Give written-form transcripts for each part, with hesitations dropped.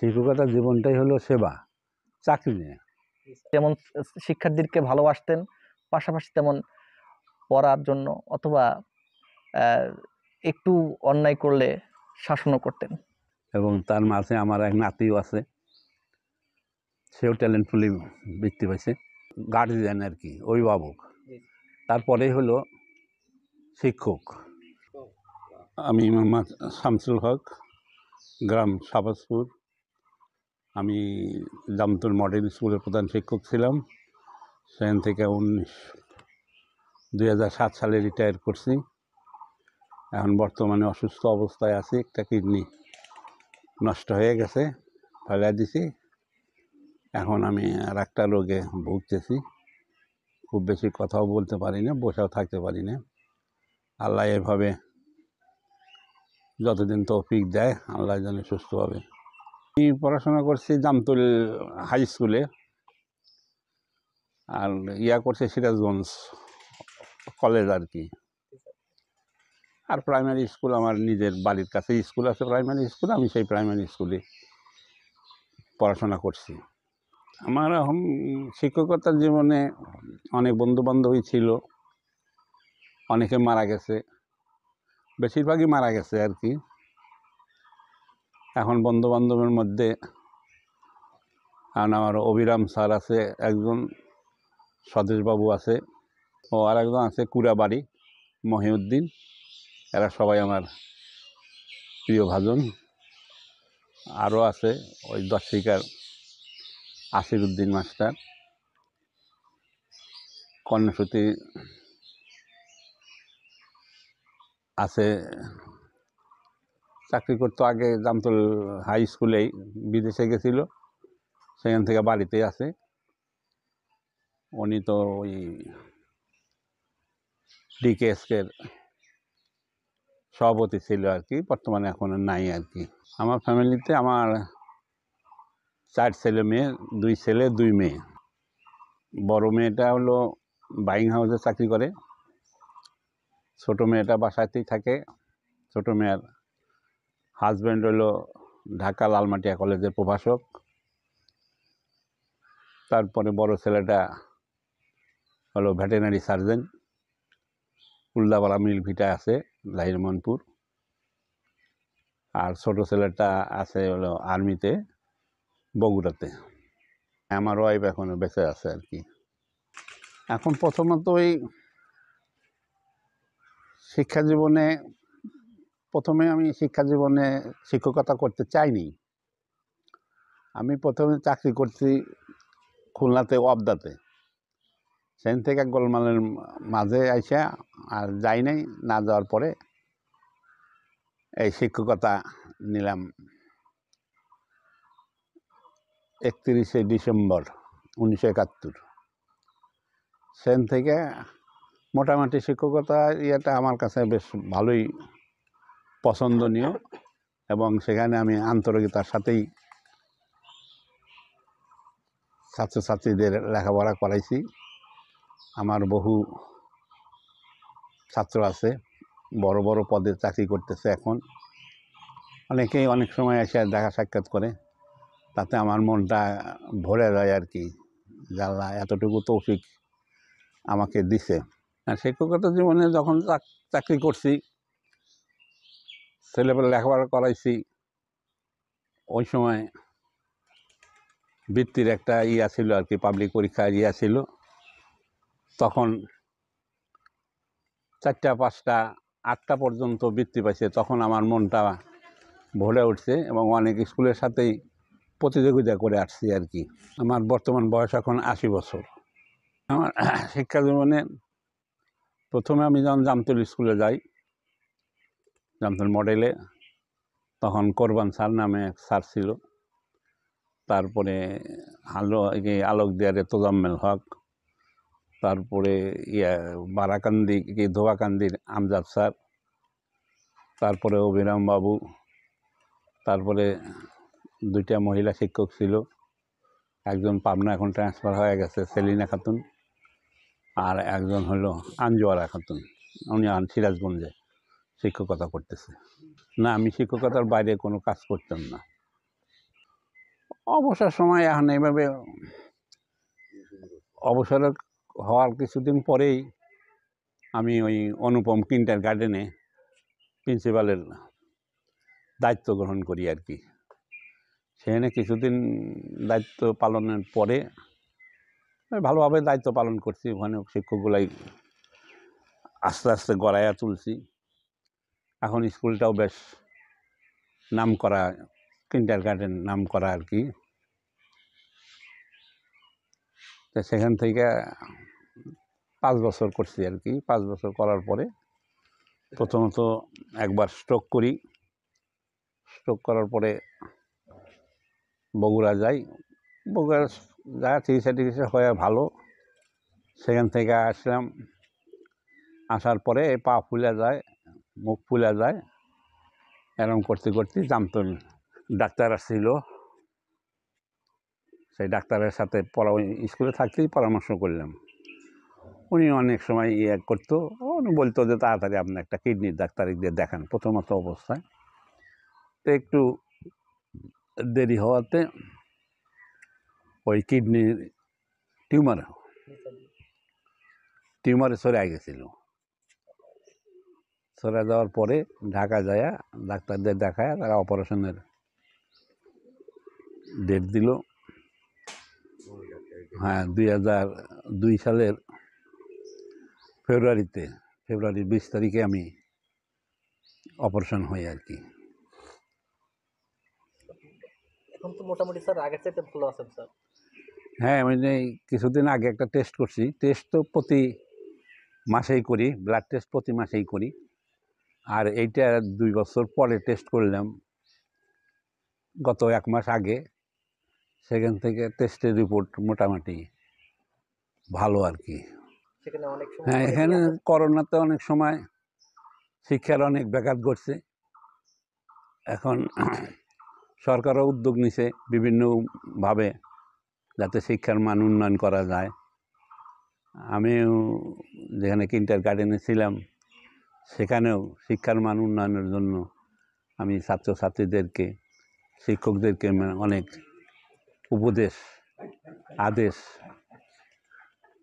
শিক্ষকতার জীবনটাই হলো সেবা, চাকরি নিয়ে। যেমন শিক্ষার্থীদেরকে ভালোবাসতেন, পাশাপাশি তেমন পড়ার জন্য অথবা একটু অন্যায় করলে শাসনও করতেন। এবং তার মাঝে আমার এক নাতিও আছে, সেও ট্যালেন্টফুলি বৃত্তি পাইছে। গার্জিয়ান আর কি, অভিভাবক। তারপরেই হলো শিক্ষক। আমি মোহাম্মদ শামসুল হক, গ্রাম শাহবাজপুর। আমি জামতুল মডেল স্কুলের প্রধান শিক্ষক ছিলাম। সেখান থেকে 2007 সালে রিটায়ার করছি। এখন বর্তমানে অসুস্থ অবস্থায় আছি, একটা কিডনি নষ্ট হয়ে গেছে, ফেলে দিছি। এখন আমি আর একটা রোগে ভুগতেছি, খুব বেশি কথাও বলতে পারি না, বসেও থাকতে পারি না। আল্লাহ এভাবে যতদিন তৌফিক দেয়, আল্লাহ জানে সুস্থ হবে। আমি পড়াশোনা করছি জামতুল হাই স্কুলে, আর করছে সিরাজগঞ্জ কলেজ আর কি। আর প্রাইমারি স্কুল আমার নিজের বাড়ির কাছে স্কুল আছে, প্রাইমারি স্কুল, আমি সেই প্রাইমারি স্কুলে পড়াশোনা করছি। আমার এখন শিক্ষকতার জীবনে অনেক বন্ধুবান্ধবী ছিল, অনেকে মারা গেছে, বেশিরভাগই মারা গেছে আর কি। এখন বন্ধুবান্ধবের মধ্যে আমার অভিরাম স্যার আছে একজন, স্বদেশবাবু আছে, ও আর একজন আছে কুড়াবাড়ি মহিউদ্দিন। এরা সবাই আমার প্রিয় ভাজন। আরও আছে ওই দর্শিকার আসিরুদ্দিন মাস্টার, কর্ণসূতি আছে, চাকরি করতো আগে জামতুল হাই স্কুলেই, বিদেশে গেছিল, সেখান থেকে বাড়িতে আছে। উনি তো ওই ডিকেএসকের সভাপতি ছিল আর কি, বর্তমানে এখন নাই আর কি। আমার ফ্যামিলিতে আমার 4 ছেলে মেয়ে, 2 ছেলে 2 মেয়ে। বড় মেয়েটা হলো বাইং হাউসে চাকরি করে, ছোট মেয়েটা বাসাতেই থাকে। ছোট মেয়ের হাজব্যান্ড হলো ঢাকা লালমাটিয়া কলেজের প্রভাষক। তারপরে বড় ছেলেটা হলো ভেটেরিনারি সার্জন, উল্লাপাড়া মিল ভিটা আছে লাহিরমনপুর। আর ছোট ছেলেটা আছে হলো আর্মিতে, বগুড়াতে। আমার ওয়াইফ এখনো বেঁচে আছে আর কি। এখন প্রথমত ওই শিক্ষা জীবনে, প্রথমে আমি শিক্ষা জীবনে শিক্ষকতা করতে চাইনি। আমি প্রথমে চাকরি করছি খুলনাতে, ওয়াবদাতে। সেখান থেকে গোলমালের মাঝে আইসা আর যাই নাই, না যাওয়ার পরে এই শিক্ষকতা নিলাম 31শে ডিসেম্বর 1971। সেখান থেকে মোটামুটি শিক্ষকতা ইয়েটা আমার কাছে বেশ ভালোই পছন্দনীয়, এবং সেখানে আমি আন্তরিকতার সাথেই ছাত্রছাত্রীদের লেখাপড়া করাইছি। আমার বহু ছাত্র আছে, বড় বড় পদে চাকরি করতেছে এখন। অনেকেই অনেক সময় এসে দেখা সাক্ষাৎ করে, তাতে আমার মনটা ভরে যায় আর কি, আল্লাহ এতটুকু তৌফিক আমাকে দিছে। আর শিক্ষকতা জীবনে যখন চাকরি করছি, ছেলেপেলে লেখাপড়া করাইছি, ওই সময় বৃত্তির একটা ছিল আর কি, পাবলিক পরীক্ষার ছিল। তখন 4টা 5টা 8টা পর্যন্ত বৃত্তি পাইছে। তখন আমার মনটা ভরে উঠছে, এবং অনেক স্কুলের সাথেই প্রতিযোগিতা করে আসছি আর কি। আমার বর্তমান বয়স এখন 80 বছর। আমার শিক্ষা জীবনে প্রথমে আমি যখন জামতুল স্কুলে যাই, জামতুল মডেলে, তখন কোরবান স্যার নামে এক স্যার ছিল। তারপরে আলোকদিয়ারে তোজাম্মেল হক, তারপরে বারাকান্দি ধোয়াকান্দির আমজাদ স্যার, তারপরে অভিরাম বাবু, তারপরে 2টা মহিলা শিক্ষক ছিল। একজন পাবনা এখন ট্রান্সফার হয়ে গেছে, সেলিনা খাতুন, আর একজন হলো আঞ্জুয়ারা খাতুন, উনি সিরাজগঞ্জে শিক্ষকতা করতেছে। না, আমি শিক্ষকতার বাইরে কোনো কাজ করতাম না। অবসর সময় এখন এইভাবে অবসর হওয়ার কিছুদিন পরেই আমি ওই অনুপম কিন্ডার গার্ডেনে প্রিন্সিপালের দায়িত্ব গ্রহণ করি আর কি। সেখানে কিছুদিন দায়িত্ব পালনের পরে ভালোভাবে দায়িত্ব পালন করছি। ওখানে শিক্ষকগুলাই আস্তে আস্তে গড়াইয়া তুলছি। এখন স্কুলটাও বেশ নাম করা, কিন্ডার গার্ডেন নাম করা আর কি। তো সেখান থেকে 5 বছর করছি আর কি। 5 বছর করার পরে প্রথমত একবার স্ট্রোক করি। স্ট্রোক করার পরে বগুড়া যাই। বগুড়া যা চিকিৎসা হয়ে ভালো। সেখান থেকে আসলাম। আসার পরে পা ফুলে যায়, মুখ ফুলে যায়, এরকম করতে করতে জানতো ডাক্তার আসছিল। সেই ডাক্তারের সাথে স্কুলে থাকতেই পরামর্শ করলাম। উনি অনেক সময় করতো, উনি বলতো যে তাড়াতাড়ি আপনি একটা কিডনির ডাক্তার দিয়ে দেখান প্রথমত অবস্থায়। তো একটু দেরি হওয়াতে ওই কিডনির টিউমারে সরে গেছিল। সরে যাওয়ার পরে ঢাকা যায় ডাক্তারদের দেখায়, তারা অপারেশনের ডেট দিল। হ্যাঁ, 2002 সালের ফেব্রুয়ারি 20 তারিখে আমি অপারেশন হই আর কি। এখন তো মোটামুটি স্যার আগের চাইতে ভালো আছেন স্যার? হ্যাঁ, আমি কিছুদিন আগে একটা টেস্ট করছি। টেস্ট তো প্রতি মাসেই করি, ব্লাড টেস্ট প্রতি মাসেই করি। আর এইটা 2 বছর পরে টেস্ট করলাম গত 1 মাস আগে। সেখান থেকে টেস্টের রিপোর্ট মোটামুটি ভালো আর কি। হ্যাঁ, এখানে করোনাতে অনেক সময় শিক্ষার অনেক ব্যাঘাত ঘটছে। এখন সরকারও উদ্যোগ নিছে বিভিন্নভাবে যাতে শিক্ষার মান উন্নয়ন করা যায়। আমিও যেখানে কিন্ডার গার্ডেনে ছিলাম সেখানেও শিক্ষার মান উন্নয়নের জন্য আমি ছাত্রছাত্রীদেরকে, শিক্ষকদেরকে অনেক উপদেশ, আদেশ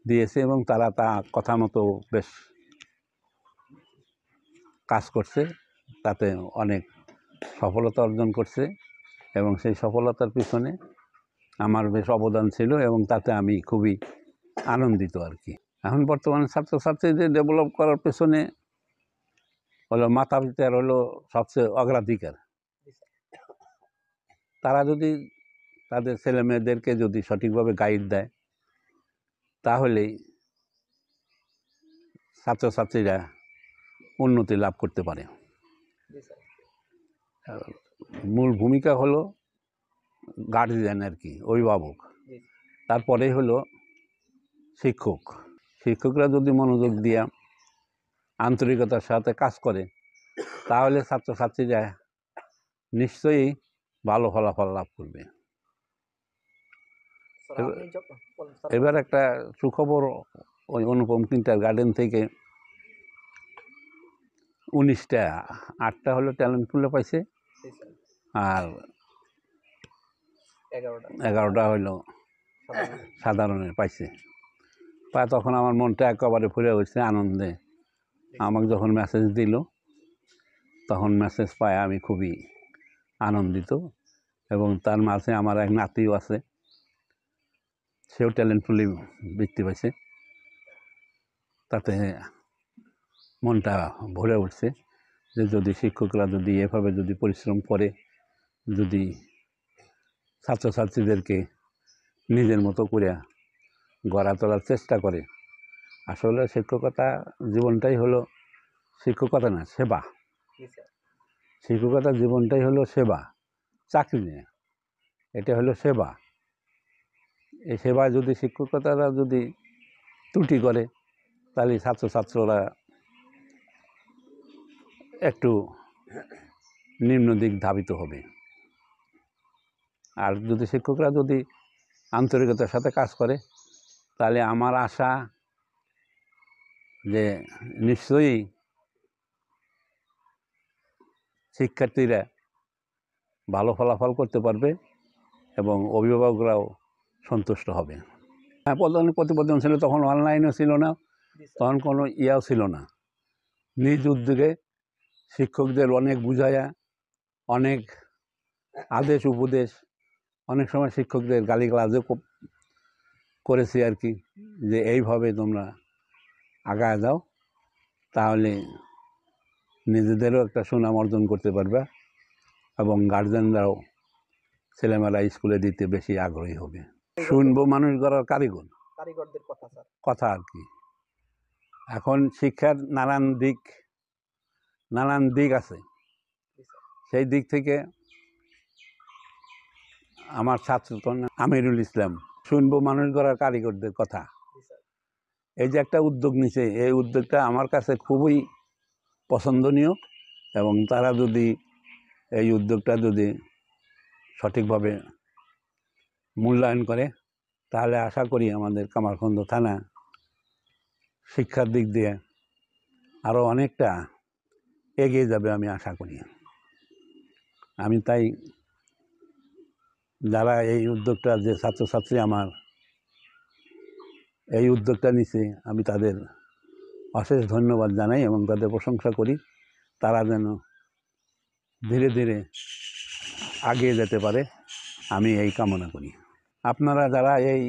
দিয়েছে এবং তারা তা কথা মতো বেশ কাজ করছে। তাতে অনেক সফলতা অর্জন করছে এবং সেই সফলতার পিছনে আমার বেশ অবদান ছিল এবং তাতে আমি খুবই আনন্দিত আর কি। এখন বর্তমানে ছাত্রছাত্রীদের ডেভেলপ করার পেছনে হলো মাতা পিতার হলো সবচেয়ে অগ্রাধিকার। তারা যদি তাদের ছেলে মেয়েদেরকে যদি সঠিকভাবে গাইড দেয় তাহলেই ছাত্রছাত্রীরা উন্নতি লাভ করতে পারে। মূল ভূমিকা হলো গার্জিয়ান আর কি, অভিভাবক। তারপরেই হলো শিক্ষক। শিক্ষকরা যদি মনোযোগ দিয়ে আন্তরিকতার সাথে কাজ করে তাহলে ছাত্রছাত্রীরা নিশ্চয়ই ভালো ফলাফল লাভ করবে। এবার একটা সুখবর, ওই অনুপম কিন্ডার গার্ডেন থেকে 19টা, 8টা হলো ট্যালেন্ট পুলে পাইছে আর 11টা হলো সাধারণের পাইছে। তখন আমার মনটা একেবারে ফুলে উঠছে আনন্দে। আমাকে যখন মেসেজ দিল তখন মেসেজ পায় আমি খুবই আনন্দিত। এবং তার মাঝে আমার এক নাতিও আছে, সেও ট্যালেন্ট পুলে বৃত্তি পাইছে। তাতে মনটা ভরে উঠছে যে যদি শিক্ষকরা যদি এভাবে যদি পরিশ্রম করে, যদি ছাত্রছাত্রীদেরকে নিজের মতো করে গড়া তোলার চেষ্টা করে। আসলে শিক্ষকতা জীবনটাই হলো, শিক্ষকতা না, সেবা। শিক্ষকতা জীবনটাই হলো সেবা, চাকরি নেই, এটা হলো সেবা। এই সেবায় যদি শিক্ষকতারা যদি ত্রুটি করে তাহলে ছাত্রছাত্ররা একটু নিম্ন দিক ধাবিত হবে। আর যদি শিক্ষকরা যদি আন্তরিকতার সাথে কাজ করে তাহলে আমার আশা যে নিশ্চয়ই শিক্ষার্থীরা ভালো ফলাফল করতে পারবে এবং অভিভাবকরাও সন্তুষ্ট হবে। হ্যাঁ, প্রতিবেদন ছিল, তখন অনলাইনও ছিল না, জি স্যার। তখন কোনো ইয়াও ছিল না। নিজ উদ্যোগে শিক্ষকদের অনেক বুঝায়া, অনেক আদেশ উপদেশ, অনেক সময় শিক্ষকদের গালিগালাজও করেছি আর কি, যে এইভাবে তোমরা আগায় যাও, তাহলে নিজেদেরও একটা সুনাম অর্জন করতে পারবে এবং গার্জেনরাও ছেলেমেয়েরা স্কুলে দিতে বেশি আগ্রহী হবে। শুনবো মানুষ গড়ার কারিগরদের কথা স্যার। কথা আর কি। এখন শিক্ষার নানান দিক আছে। জি স্যার। সেই দিক থেকে আমার ছাত্র আমিরুল ইসলাম, শুনবো মানুষ গড়ার কারিগরদের কথা, জি স্যার। এই যে একটা উদ্যোগ নিছে, এই উদ্যোগটা আমার কাছে খুবই পছন্দনীয় এবং তারা যদি এই উদ্যোগটা যদি সঠিকভাবে মূল্যায়ন করে, তাহলে আশা করি আমাদের কামারখন্দ থানা শিক্ষার দিক দিয়ে আরও অনেকটা এগিয়ে যাবে আমি আশা করি। আমি তাই যারা এই উদ্যোগটা, যে ছাত্রছাত্রী আমার এই উদ্যোগটা নিছে, আমি তাদের অশেষ ধন্যবাদ জানাই এবং তাদের প্রশংসা করি। তারা যেন ধীরে ধীরে এগিয়ে যেতে পারে, আমি এই কামনা করি। আপনারা যারা এই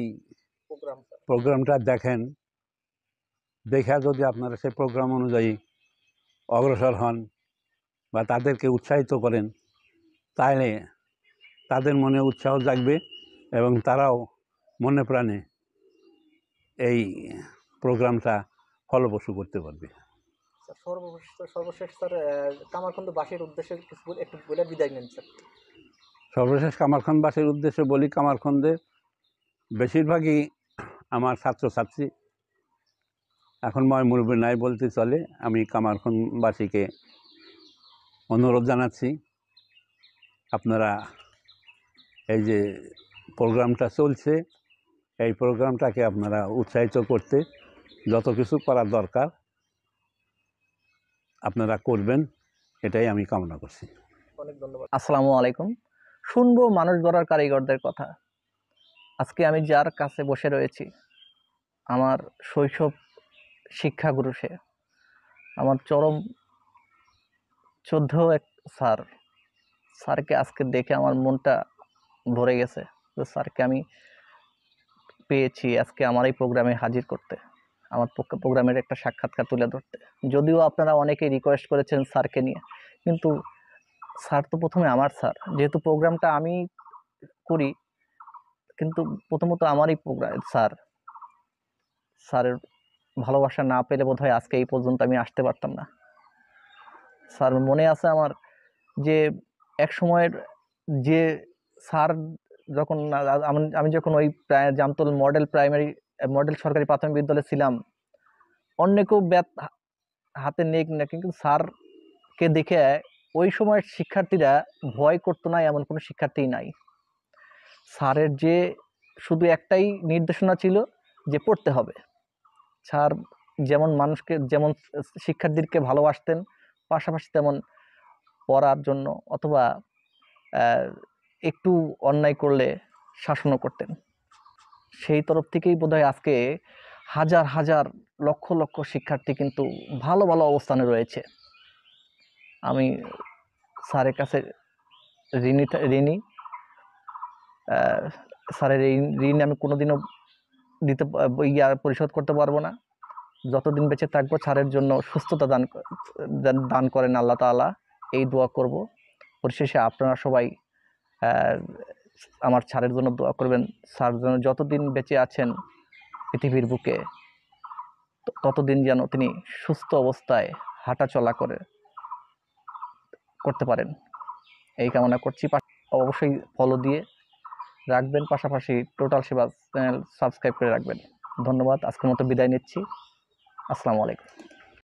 প্রোগ্রামটা দেখেন, দেখা যদি আপনারা সেই প্রোগ্রাম অনুযায়ী অগ্রসর হন বা তাদেরকে উৎসাহিত করেন, তাহলে তাদের মনে উৎসাহ জাগবে এবং তারাও মনে প্রাণে এই প্রোগ্রামটা ফলপ্রসূ করতে পারবে। সর্বশেষ স্যার, কামারখন্দবাসীর উদ্দেশ্যে একটু বলে বিদায় নেন স্যার। সর্বশেষ কামারখন্দবাসীর উদ্দেশ্যে বলি, কামারখন্দে বেশিরভাগই আমার ছাত্রছাত্রী, এখন মুরব্বী নাই বলতে চলে। আমি কামারখন্দবাসীকে অনুরোধ জানাচ্ছি, আপনারা এই যে প্রোগ্রামটা চলছে, এই প্রোগ্রামটাকে আপনারা উৎসাহিত করতে যত কিছু করার দরকার আপনারা করবেন, এটাই আমি কামনা করছি। অনেক ধন্যবাদ। আসসালামু আলাইকুম। শুনবো মানুষ গড়ার কারিগরদের কথা। আজকে আমি যার কাছে বসে রয়েছি, আমার শৈশব শিক্ষাগুরু, সে আমার চরম শ্রদ্ধেয় এক স্যারকে আজকে দেখে আমার মনটা ভরে গেছে। তো স্যারকে আমি পেয়েছি আজকে আমার এই প্রোগ্রামে হাজির করতে, আমার প্রোগ্রামের একটা সাক্ষাৎকার তুলে ধরতে। যদিও আপনারা অনেকেই রিকোয়েস্ট করেছেন স্যারকে নিয়ে, কিন্তু স্যার তো প্রথমে আমার স্যার, যেহেতু প্রোগ্রামটা আমি করি, কিন্তু প্রথমত আমারই প্রোগ্রাম। স্যারের ভালোবাসা না পেলে বোধহয় আজকে এই পর্যন্ত আমি আসতে পারতাম না। স্যার মনে আছে আমার, যে এক সময়ের যে স্যার যখন আমি যখন ওই জামতল মডেল সরকারি প্রাথমিক বিদ্যালয়ে ছিলাম, অন্য কেউ হাতে নেক না, কিন্তু স্যারকে দেখে ওই সময়ের শিক্ষার্থীরা ভয় করতো না, এমন কোনো শিক্ষার্থী নাই। স্যারের যে শুধু একটাই নির্দেশনা ছিল যে পড়তে হবে। স্যার যেমন শিক্ষার্থীদেরকে ভালোবাসতেন, পাশাপাশি তেমন পড়ার জন্য অথবা একটু অন্যায় করলে শাসনও করতেন। সেই তরফ থেকেই বোধহয় আজকে হাজার হাজার লক্ষ লক্ষ শিক্ষার্থী কিন্তু ভালো ভালো অবস্থানে রয়েছে। আমি স্যারের কাছে ঋণী। স্যারের এই ঋণ আমি কোনোদিনও পরিশোধ করতে পারবো না। যতদিন বেঁচে থাকবো স্যারের জন্য সুস্থতা দান করেন আল্লাহ তাআলা, এই দোয়া করব। পরিশেষে আপনারা সবাই আমার স্যারের জন্য দোয়া করবেন। স্যার যেন যতদিন বেঁচে আছেন পৃথিবীর বুকে, ততদিন যেন তিনি সুস্থ অবস্থায় হাঁটা চলা করতে পারেন, এই কামনা করছি। অবশ্যই ফলো দিয়ে রাখবেন, পাশাপাশি টোটাল সেবা চ্যানেল সাবস্ক্রাইব করে রাখবেন। ধন্যবাদ। আজকের মতো বিদায় নিচ্ছি। আসসালামু আলাইকুম।